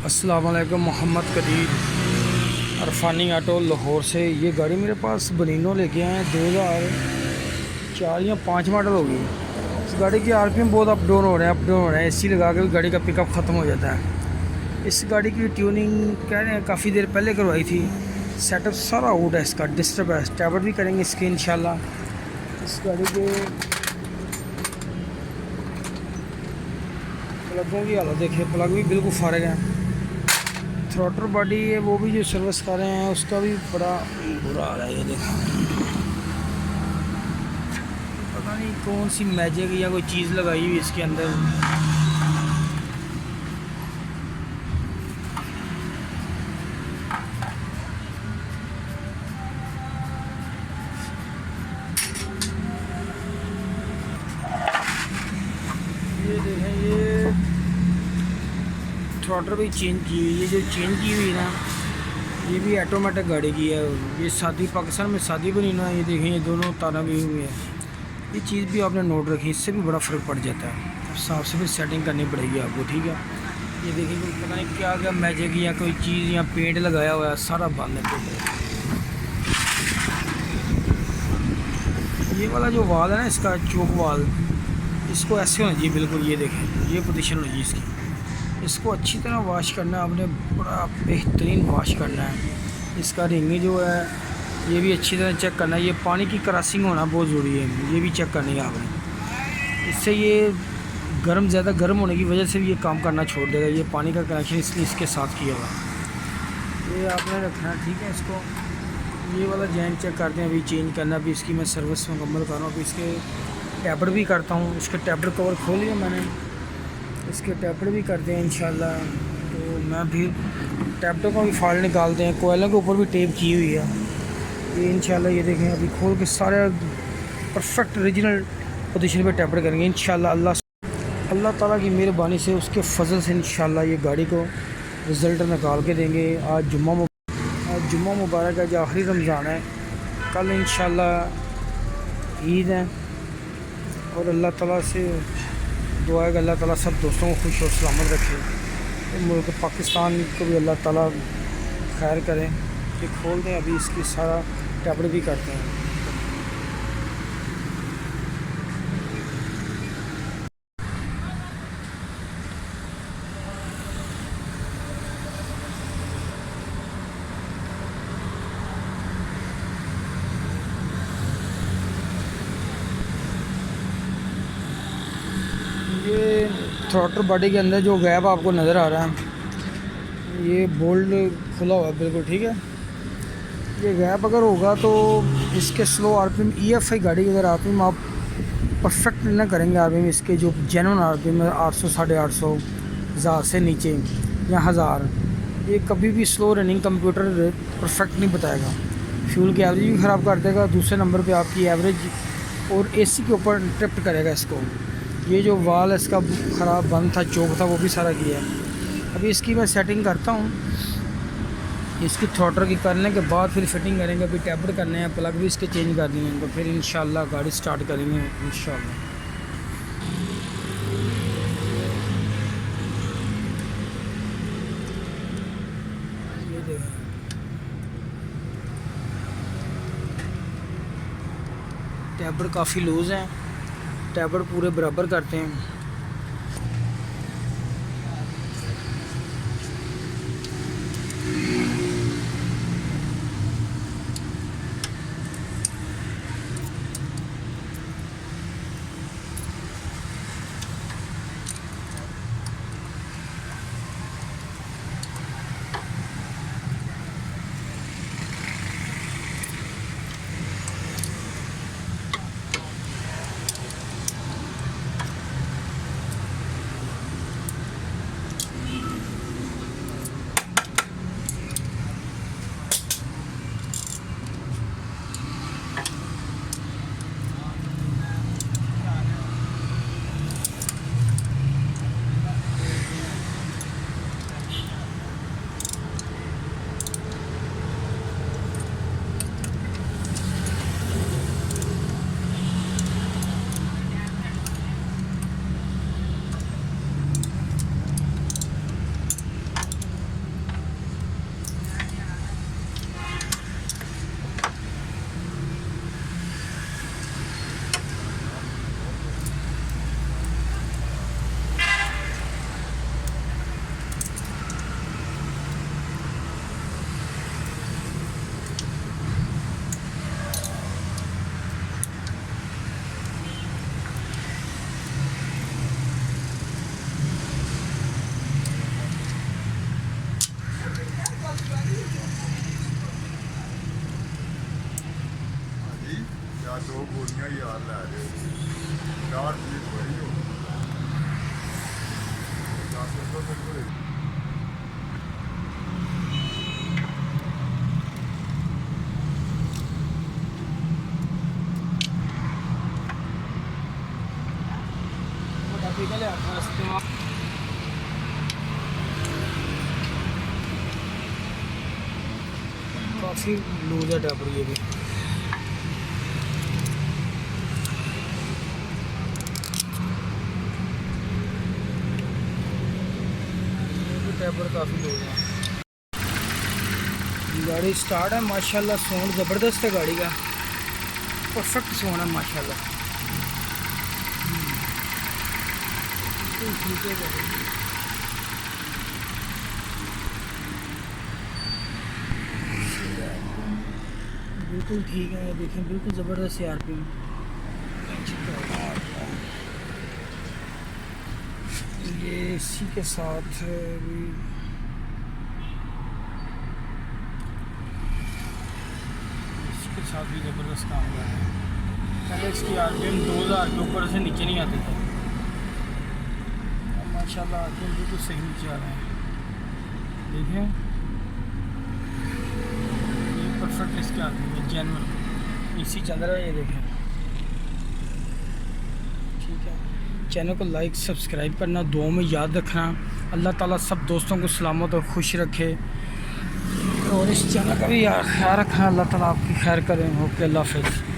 अस्सलाम वालेकुम। मोहम्मद कदीर अरफानी ऑटो लाहौर से। ये गाड़ी मेरे पास बनीनो लेके आए हैं, 2004 या 5 मॉडल होगी। इस गाड़ी की आरपीएम बहुत अप डाउन हो रहे हैं। एसी लगा के भी गाड़ी का पिकअप ख़त्म हो जाता है। इस गाड़ी की ट्यूनिंग कह रहे हैं काफ़ी देर पहले करवाई थी। सेटअप सारा आउट है इसका, डिस्टर्ब है। टैबलेट भी करेंगे इसके इंशाल्लाह। इस गाड़ी के प्लगों की हालत देखिए, प्लग भी बिल्कुल फारग है। थ्रोटल बॉडी है वो भी जो सर्विस कर रहे हैं उसका भी बड़ा बुरा आ रहा है। ये देखो, पता नहीं कौन सी मैजिक या कोई चीज़ लगाई हुई इसके अंदर। ये देखें, ये थ्रोटल भी चेंज की हुई है। जो चेंज की हुई ना, ये भी ऑटोमेटिक गाड़ी की है। ये शादी पाकिस्तान में शादी बनी ना, ये देखें ये दोनों तारा भी हुई है। ये चीज़ भी आपने नोट रखी, इससे भी बड़ा फ़र्क पड़ जाता है। साफ से भी सेटिंग करनी पड़ेगी आपको, ठीक है। ये देखिए कोई पता नहीं क्या क्या मैजिक या कोई चीज़ या पेंट लगाया हुआ है, सारा बंद है। ये वाला जो वाल है ना इसका, चौक वाल, इसको ऐसे होना चाहिए बिल्कुल। ये देखें, ये पोजीशन होनी चाहिए इसकी। इसको अच्छी तरह वॉश करना है आपने, बड़ा बेहतरीन वॉश करना है। इसका रिंग जो है ये भी अच्छी तरह चेक करना है। ये पानी की क्रॉसिंग होना बहुत ज़रूरी है, ये भी चेक करनी है आपने। इससे ये ज़्यादा गर्म होने की वजह से भी ये काम करना छोड़ देगा। ये पानी का कनेक्शन इसलिए इसके साथ किया हुआ, ये आपने रखना है, ठीक है। इसको ये वाला जैन चेक करते हैं, अभी चेंज करना। अभी इसकी मैं सर्विस मुकम्मल कर रहा हूँ। अभी इसके टैबलेट भी करता हूँ। इसके टैबलेट कवर खोल लिया मैंने, इसके टैबलेट भी करते हैं इंशाल्लाह। तो मैं फिर टैबलेट का भी फाल्ट निकालते हैं। कोयलों के ऊपर भी टेप की हुई है ये इंशाल्लाह। ये देखें, अभी खोल के सारे परफेक्ट ओरिजिनल पोजीशन पे टैबलेट करेंगे इंशाल्लाह। अल्लाह ताला की मेहरबानी से, उसके फजल से इंशाल्लाह ये गाड़ी को रिज़ल्ट निकाल के देंगे। आज जुम्मा मुबारक है, जो आखिरी रमज़ान है। कल इंशाल्लाह ईद है। और अल्लाह ताला से दुआ है कि अल्लाह ताला सब दोस्तों को खुश और सलामत रखे। मुल्क पाकिस्तान को भी अल्लाह ताला खैर करें। ये खोल दें, अभी इसकी सारा टैबलेट भी करते हैं। ये थ्रोटल बॉडी के अंदर जो गैप आपको नज़र आ रहा है, ये बोल्ट खुला हुआ है बिल्कुल, ठीक है। ये गैप अगर होगा तो इसके स्लो आरपीएम, ईएफआई गाड़ी की अगर आरपीएम आप परफेक्ट ना करेंगे, आरपीएम इसके जो जेन्युइन आरपीएम है 800, 850, 1000 से नीचे या 1000, ये कभी भी स्लो रनिंग कंप्यूटर परफेक्ट नहीं बताएगा। फ्यूल की एवरेज भी ख़राब कर देगा। दूसरे नंबर पे आपकी एवरेज और एसी के ऊपर ट्रिप्ट करेगा इसको। ये जो वाल है इसका ख़राब बंद था, चौक था, वो भी सारा किया है। अभी इसकी मैं सेटिंग करता हूँ। इसकी थ्रोटल की करने के बाद फिर फिटिंग करेंगे। अभी टैबलेट करने हैं, प्लग भी इसके चेंज कर दिए हैं, तो फिर इंशाल्लाह गाड़ी स्टार्ट करेंगे इंशाल्लाह। ये देखें, टैबलेट काफ़ी लूज़ हैं, टैबलेट पूरे बराबर करते हैं। गोलियां यार लै रहे हो 4 चीज बड़ी हो 10 तो बिल्कुल काफ़ी लूज है डबर ये भी। डबर काफ़ी लूज है। गाड़ी स्टार्ट है माशाल्लाह, साउंड ज़बरदस्त है गाड़ी का, परफेक्ट साउंड है माशाल्लाह। ठीक है गाड़ी बिल्कुल ठीक है, ये देखें बिल्कुल ज़बरदस्त आरपीएम। ये इसी के साथ भी इसके साथ भी ज़बरदस्त काम कर रहा है। पहले इसकी आरपीएम 2000 के ऊपर से नीचे नहीं आते थे, माशाल्लाह आरपीएम बिल्कुल सही नीचे आ रहे हैं। देखें ये परफेक्ट इसकी आरपीएम है, जेन्युइन इसी चल रहा है, ये देखें। ठीक है, चैनल को लाइक सब्सक्राइब करना, दुआ में याद रखना। अल्लाह ताला सब दोस्तों को सलामत और खुश रखे, और इस चैनल का भी यार ख्याल रखना। अल्लाह ताला आपकी खैर करें। ओके, अल्लाह हाफ़िज़।